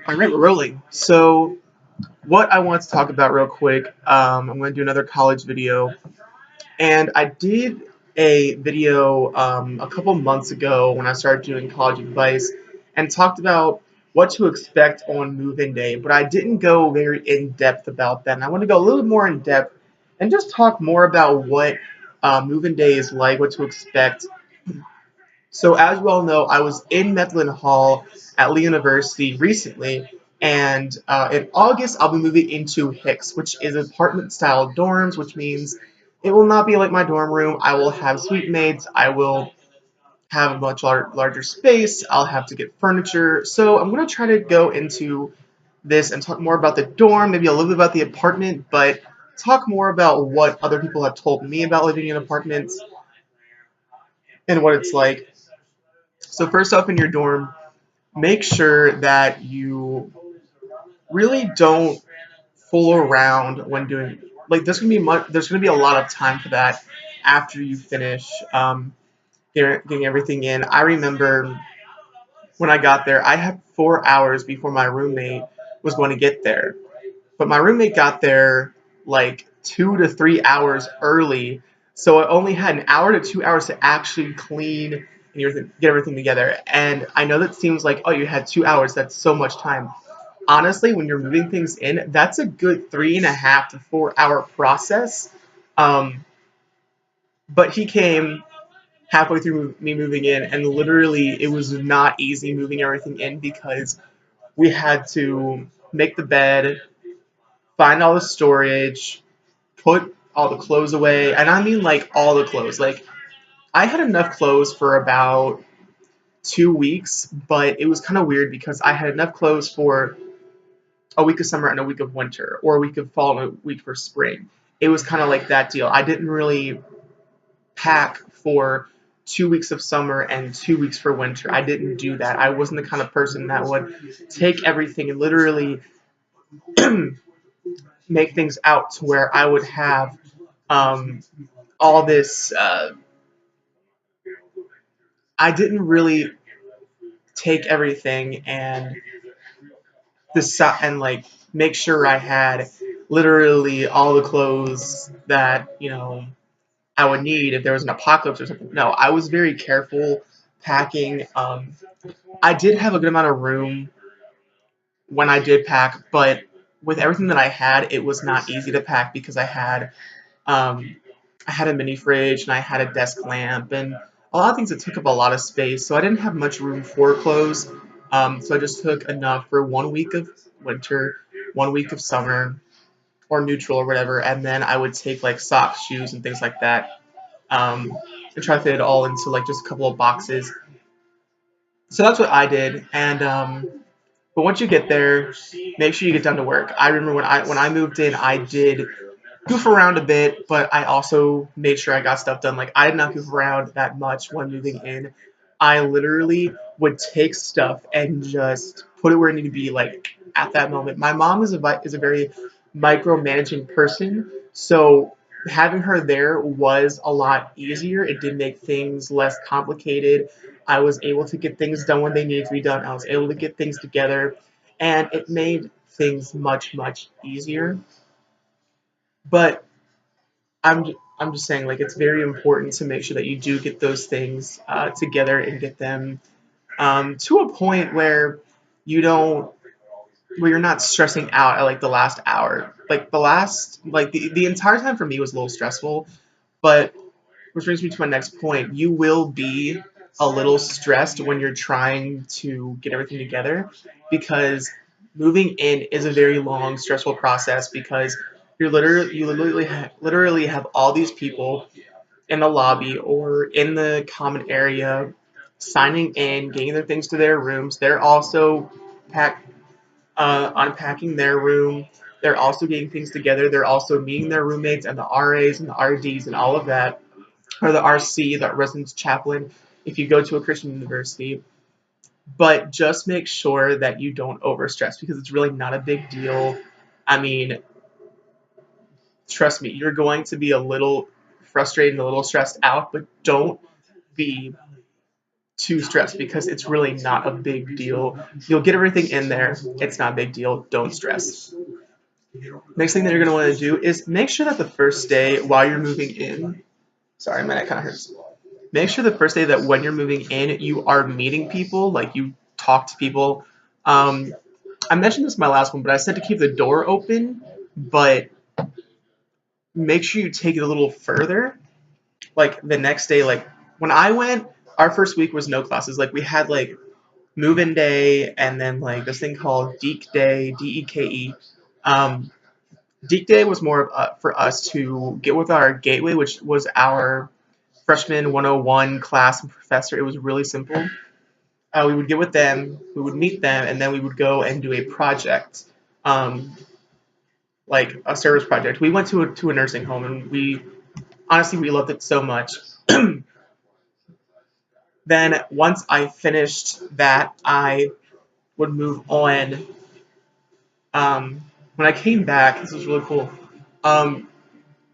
All right, we're rolling. So, what I want to talk about real quick, I'm going to do another college video, and I did a video a couple months ago when I started doing college advice, and talked about what to expect on move-in day. But I didn't go very in depth about that, and I want to go a little more in depth and just talk more about what move-in day is like, what to expect. So, as you all know, I was in Medlin Hall at Lee University recently, and in August I'll be moving into Hicks, which is apartment-style dorms, which means it will not be like my dorm room. I will have suite mates. I will have a much larger space. I'll have to get furniture. So I'm going to try to go into this and talk more about the dorm, maybe a little bit about the apartment, but talk more about what other people have told me about living in apartments and what it's like. So first off, in your dorm, make sure that you really don't fool around when doing like there's gonna be a lot of time for that after you finish getting everything in. I remember when I got there, I had 4 hours before my roommate was going to get there, but my roommate got there like 2 to 3 hours early, so I only had an hour to 2 hours to actually clean and get everything together. And I know that seems like, oh, you had 2 hours, that's so much time. Honestly, when you're moving things in, that's a good 3.5 to 4 hour process. Um, but he came halfway through me moving in, and literally it was not easy moving everything in because we had to make the bed, find all the storage, put all the clothes away, and I mean like all the clothes. Like I had enough clothes for about 2 weeks, but it was kind of weird because I had enough clothes for a week of summer and a week of winter, or a week of fall and a week for spring. It was kind of like that deal. I didn't really pack for 2 weeks of summer and 2 weeks for winter. I didn't do that. I wasn't the kind of person that would take everything and literally make things out to where I would have um, all this. I didn't really take everything and decide and like make sure I had literally all the clothes that I would need if there was an apocalypse or something. No, I was very careful packing. I did have a good amount of room when I did pack, but with everything that I had, it was not easy to pack because um, I had a mini fridge and I had a desk lamp and a lot of things that took up a lot of space. So I didn't have much room for clothes. So I just took enough for 1 week of winter, 1 week of summer, or neutral or whatever, and then I would take like socks, shoes, and things like that, and try to fit it all into like just a couple of boxes. So that's what I did, and but once you get there, make sure you get down to work. I remember when I moved in, I did goof around a bit, but I also made sure I got stuff done. Like I did not goof around that much when moving in. I literally would take stuff and just put it where it needed to be, like at that moment. My mom is a very micromanaging person, so having her there was a lot easier. It did make things less complicated. I was able to get things done when they needed to be done. I was able to get things together, and it made things much easier. But I'm just saying, like, it's very important to make sure that you do get those things together and get them to a point where you don't where you're not stressing out at like the last hour. Like the entire time for me was a little stressful, but which brings me to my next point. You will be a little stressed when you're trying to get everything together because moving in is a very long, stressful process because you literally have all these people in the lobby or in the common area signing in, getting their things to their rooms. They're also pack, unpacking their room. They're also getting things together. They're also meeting their roommates and the RAs and the RDs and all of that, or the RC, the residence chaplain, if you go to a Christian university. But just make sure that you don't overstress because it's really not a big deal. I mean, trust me, you're going to be a little frustrated and a little stressed out, but don't be too stressed because it's really not a big deal. You'll get everything in there. It's not a big deal. Don't stress. Next thing that you're going to want to do is make sure that the first day while you're moving in, sorry, my neck kind of hurts. Make sure the first day that when you're moving in, you are meeting people, like you talk to people. I mentioned this in my last one, but I said to keep the door open, but make sure you take it a little further. Like the next day, like when I went, our first week was no classes. Like we had like move-in day and then like this thing called Deke Day, DEKE. Um, Deke Day was more of, for us to get with our gateway, which was our freshman 101 class and professor. It was really simple. We would get with them, we would meet them, and then we would go and do a project, like a service project. We went to a nursing home, and we honestly we loved it so much. Then once I finished that, I would move on. When I came back, this was really cool. Um,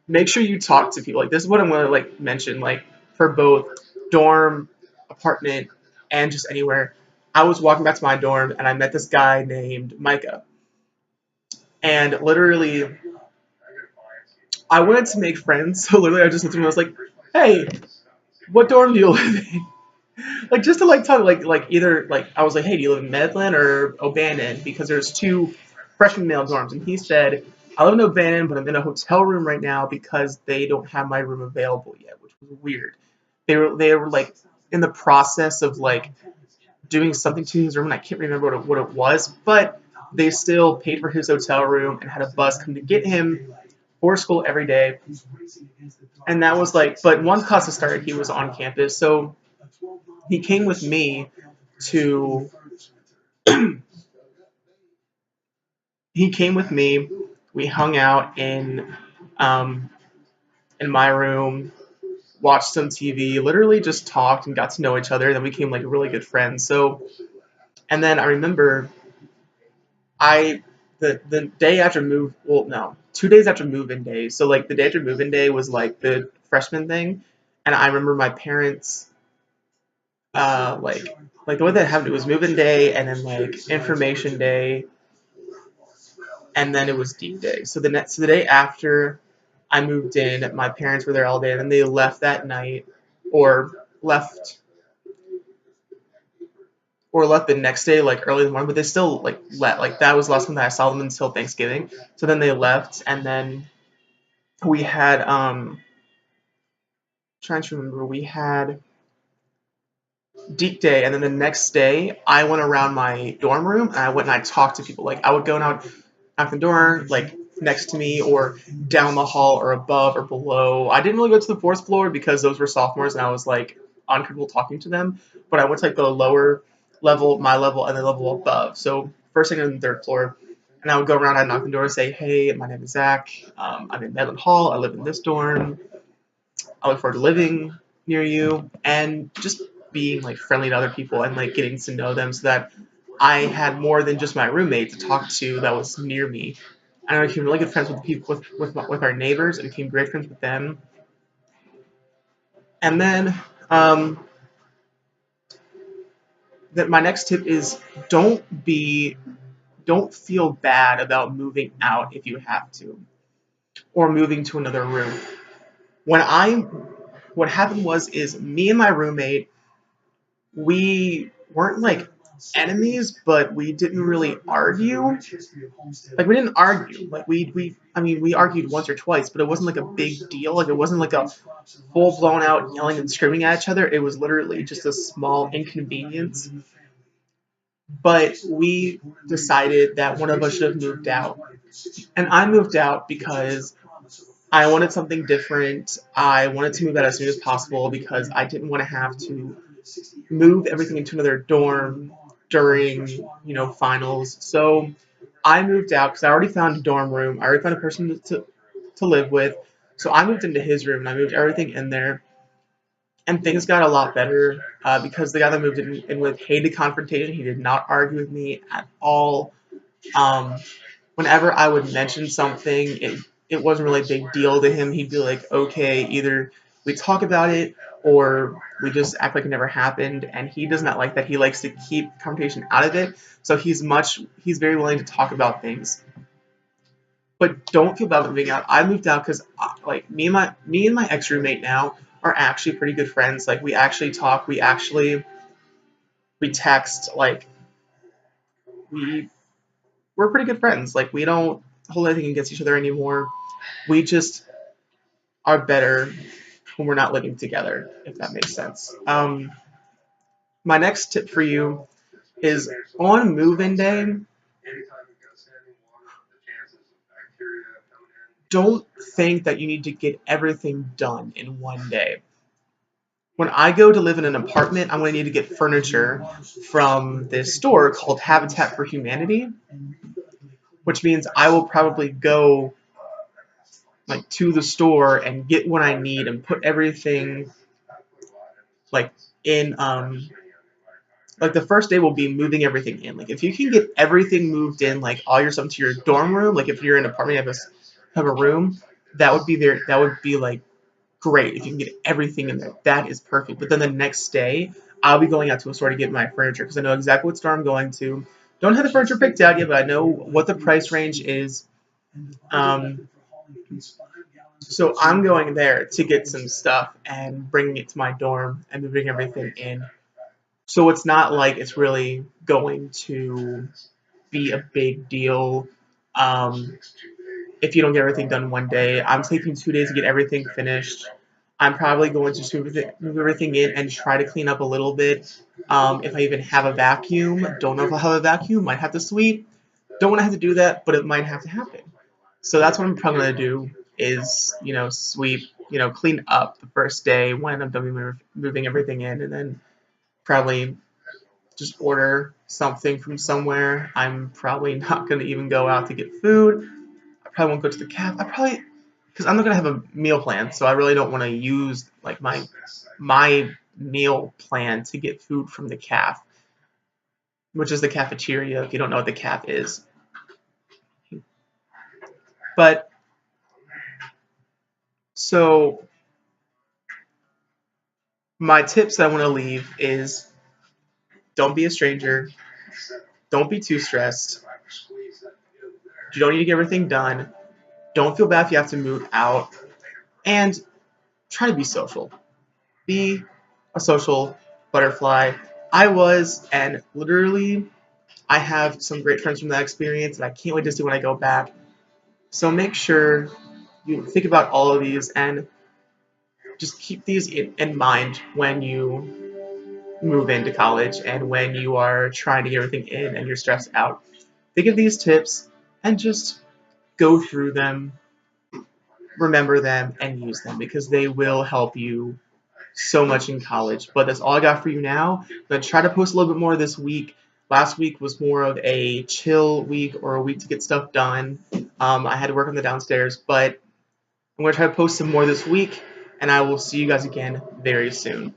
Make sure you talk to people. Like this is what I'm gonna like mention. Like for both dorm, apartment, and just anywhere. I was walking back to my dorm and I met this guy named Micah. And literally, I wanted to make friends. So literally, I just looked at him and I was like, "Hey, what dorm do you live in?" Like just to like talk, like either like I was like, "Hey, do you live in Medlin or O'Bannon?" Because there's two freshman male dorms, and he said, "I live in O'Bannon, but I'm in a hotel room right now because they don't have my room available yet," which was weird. They were like in the process of like doing something to his room, and I can't remember what it was, but they still paid for his hotel room and had a bus come to get him for school every day. And that was like, but once classes started, he was on campus, so he came with me to he came with me. We hung out um, in my room, watched some TV, literally just talked and got to know each other. And then we became like really good friends. So, and then I remember I the day after move, well, no, 2 days after move-in day. So like the day after move-in day was like the freshman thing, and I remember my parents like the way that happened. It was move-in day and then like information day and then it was deep day. So the day after I moved in, my parents were there all day, and then they left that night, or left left the next day, like early in the morning. But they still like let like that was the last time that I saw them until Thanksgiving. So then they left, and then we had trying to remember we had deep day, and then the next day I went around my dorm room and I went and I talked to people. Like I would go and I would knock the door like next to me or down the hall or above or below. I didn't really go to the fourth floor because those were sophomores and I was like uncomfortable talking to them. But I went to like the lower level, my level, and the level above. So first, second, and third floor. And I would go around, I'd knock the door and say, "Hey, my name is Zach. I'm in Medlin Hall. I live in this dorm. I look forward to living near you," and just being like friendly to other people and like getting to know them so that I had more than just my roommate to talk to that was near me. And I became really good friends with the people with our neighbors. I became great friends with them. And then that my next tip is don't feel bad about moving out if you have to or moving to another room. When I what happened was is me and my roommate we weren't like enemies, but we didn't really argue. Like we didn't argue. Like we I mean we argued once or twice, but it wasn't like a big deal. Like it wasn't like a full blown out yelling and screaming at each other. It was literally just a small inconvenience. But we decided that one of us should have moved out. And I moved out because I wanted something different. I wanted to move out as soon as possible because I didn't want to have to move everything into another dorm during, finals. So I moved out because I already found a dorm room. I already found a person to live with. So I moved into his room and I moved everything in there. And things got a lot better because the guy that moved in with hated confrontation. He did not argue with me at all. Um, Whenever I would mention something, it wasn't really a big deal to him. He'd be like, okay, either we talk about it or we just act like it never happened, and he does not like that. He likes to keep conversation out of it, so he's very willing to talk about things. But don't feel bad about moving out. I moved out because like me and my ex roommate now are actually pretty good friends. Like we actually talk, we text, like we're pretty good friends. Like we don't hold anything against each other anymore. We just are better when we're not living together, if that makes sense. My next tip for you is on move-in day, don't think that you need to get everything done in one day. When I go to live in an apartment, I'm going to need to get furniture from this store called Habitat for Humanity, which means I will probably go like to the store and get what I need and put everything like in like the first day will be moving everything in. Like if you can get everything moved in, like all your stuff to your dorm room, like if you're in an apartment, you have a room, that would be there. That would be like great if you can get everything in there. That is perfect. But then the next day, I'll be going out to a store to get my furniture because I know exactly what store I'm going to. Don't have the furniture picked out yet, but I know what the price range is. Um, so I'm going there to get some stuff and bringing it to my dorm and moving everything in. So it's not like it's really going to be a big deal if you don't get everything done one day. I'm taking 2 days to get everything finished. I'm probably going to just move everything in and try to clean up a little bit. If I even have a vacuum, don't know if I'll have a vacuum, might have to sweep. Don't want to have to do that, but it might have to happen. So that's what I'm probably going to do is, sweep, clean up the first day when I'm done moving everything in, and then probably just order something from somewhere. I'm probably not going to even go out to get food. I probably won't go to the cafe. Because I'm not gonna have a meal plan, so I really don't want to use like my meal plan to get food from the caf, which is the cafeteria. If you don't know what the caf is, but so my tips that I want to leave is don't be a stranger, don't be too stressed, you don't need to get everything done, don't feel bad if you have to move out, and try to be social. Be a social butterfly. I was, and literally I have some great friends from that experience, and I can't wait to see when I go back. So make sure you think about all of these and just keep these in mind when you move into college and when you are trying to get everything in and you're stressed out. Think of these tips and just go through them, remember them, and use them because they will help you so much in college. But that's all I got for you now. I'm going to try to post a little bit more this week. Last week was more of a chill week or a week to get stuff done. I had to work on the downstairs, but I'm going to try to post some more this week, and I will see you guys again very soon.